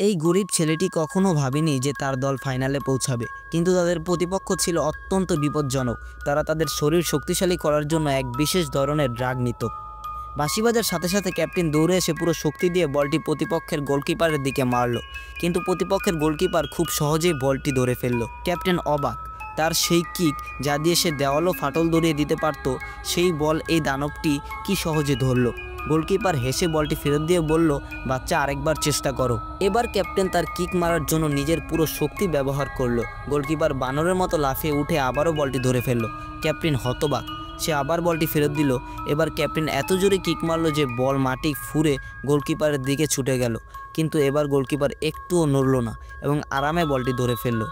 এই গরিব ছেলেটি কখনো ভাবেনি যে তার দল ফাইনালে পৌঁছাবে, কিন্তু তাদের প্রতিপক্ষ ছিল অত্যন্ত বিপজ্জনক। তারা তাদের শরীর শক্তিশালী করার জন্য এক বিশেষ ধরনের ড্রাগ নিত। বাঁশি বাজার সাথে সাথে ক্যাপ্টেন দৌড়ে এসে পুরো শক্তি দিয়ে বলটি প্রতিপক্ষের গোলকিপারের দিকে মারল, কিন্তু প্রতিপক্ষের গোলকিপার খুব সহজেই বলটি ধরে ফেলল। ক্যাপ্টেন অবাক, তার সেই কিক যা দিয়ে সে দেওয়ালও ফাটল ধরিয়ে দিতে পারত, সেই বল এই দানবটি কি সহজে ধরল। গোলকিপার হেসে বলটি ফেরত দিয়ে বলল, বাচ্চা, আরেকবার চেষ্টা করো। এবার ক্যাপ্টেন তার কিক মারার জন্য নিজের পুরো শক্তি ব্যবহার করলো। গোলকিপার বানরের মতো লাফিয়ে উঠে আবারও বলটি ধরে ফেলল। ক্যাপ্টেন হতবাক, সে আবার বলটি ফেরত দিল। এবার ক্যাপ্টেন এত জোরে কিক মারল যে বল মাটি ফুঁড়ে গোলকিপারের দিকে ছুটে গেল, কিন্তু এবার গোলকিপার একটুও নড়ল না এবং আরামে বলটি ধরে ফেলল।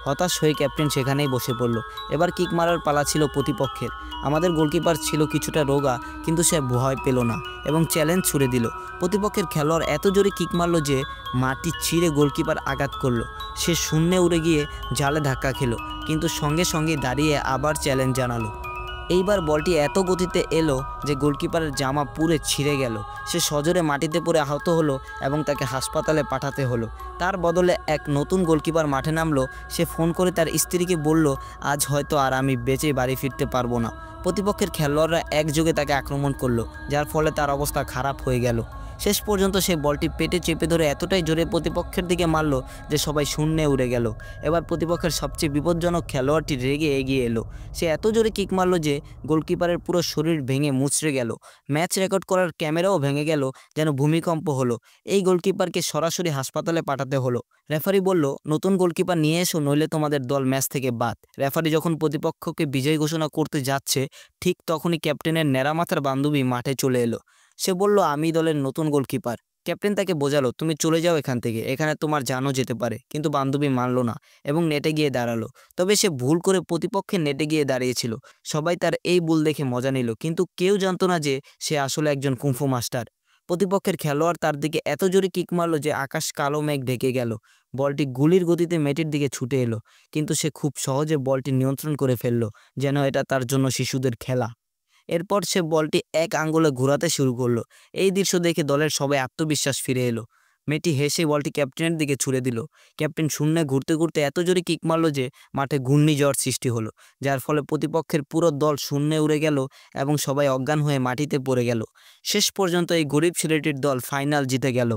হতাশ হয়ে ক্যাপ্টেন সেখানেই বসে পড়ল। এবার কিক মারার পালা ছিল প্রতিপক্ষের। আমাদের গোলকিপার ছিল কিছুটা রোগা, কিন্তু সে ভয় পেল না এবং চ্যালেঞ্জ ছুড়ে দিল। প্রতিপক্ষের খেলোয়াড় এত জোরে কিক মারল যে মাটি ছিঁড়ে গোলকিপার আঘাত করলো। সে শূন্যে উড়ে গিয়ে জালে ধাক্কা খেলো, কিন্তু সঙ্গে সঙ্গে দাঁড়িয়ে আবার চ্যালেঞ্জ জানালো। এইবার বলটি এত গতিতে এলো যে গোলকিপারের জামা পুড়ে ছিঁড়ে গেল। সে সজোরে মাটিতে পড়ে আহত হলো এবং তাকে হাসপাতালে পাঠাতে হলো। তার বদলে এক নতুন গোলকিপার মাঠে নামলো। সে ফোন করে তার স্ত্রীকে বলল, আজ হয়তো আর আমি বেঁচে বাড়ি ফিরতে পারবো না। প্রতিপক্ষের খেলোয়াড়রা একযোগে তাকে আক্রমণ করলো, যার ফলে তার অবস্থা খারাপ হয়ে গেল। শেষ পর্যন্ত সে বলটি পেটে চেপে ধরে এতটাই জোরে প্রতিপক্ষের দিকে মারল যে সবাই শূন্যে উড়ে গেল। এবার প্রতিপক্ষের সবচেয়ে বিপজ্জনক খেলোয়াড়টি রেগে এগিয়ে এলো। সে এত জোরে কিক মারল যে গোলকিপারের পুরো শরীর ভেঙে মুচড়ে গেল। ম্যাচ রেকর্ড করার ক্যামেরাও ভেঙে গেল, যেন ভূমিকম্প হলো। এই গোলকিপারকে সরাসরি হাসপাতালে পাঠাতে হলো। রেফারি বলল, নতুন গোলকিপার নিয়ে এসো, নইলে তোমাদের দল ম্যাচ থেকে বাদ। রেফারি যখন প্রতিপক্ষকে বিজয়ী ঘোষণা করতে যাচ্ছে, ঠিক তখনই ক্যাপ্টেনের ন্যাড়ামাথার বান্ধবী মাঠে চলে এলো। সে বলল, আমি দলের নতুন গোলকিপার। ক্যাপ্টেন তাকে বোঝালো, তুমি চলে যাও এখান থেকে, এখানে তোমার জানও যেতে পারে। কিন্তু বান্ধবী মানল না এবং নেটে গিয়ে দাঁড়ালো। তবে সে ভুল করে প্রতিপক্ষের নেটে গিয়ে দাঁড়িয়েছিল। সবাই তার এই ভুল দেখে মজা নিল, কিন্তু কেউ জানতো না যে সে আসলে একজন কুংফু মাস্টার। প্রতিপক্ষের খেলোয়াড় তার দিকে এত জোরে কিক মারল যে আকাশ কালো মেঘ ঢেকে গেল। বলটি গুলির গতিতে মেটের দিকে ছুটে এলো, কিন্তু সে খুব সহজে বলটি নিয়ন্ত্রণ করে ফেললো, যেন এটা তার জন্য শিশুদের খেলা। এরপর সে বলটি এক আঙ্গুলে ঘোরাতে শুরু করলো। এই দৃশ্য দেখে দলের সবাই আত্মবিশ্বাস ফিরে এলো। মেয়েটি হেসে বলটি ক্যাপ্টেনের দিকে ছুড়ে দিল। ক্যাপ্টেন শূন্যে ঘুরতে ঘুরতে এত জোরে কিক মারল যে মাঠে ঘূর্ণিঝড় সৃষ্টি হলো, যার ফলে প্রতিপক্ষের পুরো দল শূন্যে উড়ে গেল এবং সবাই অজ্ঞান হয়ে মাটিতে পড়ে গেল। শেষ পর্যন্ত এই গরিব ছেলেটির দল ফাইনাল জিতে গেল।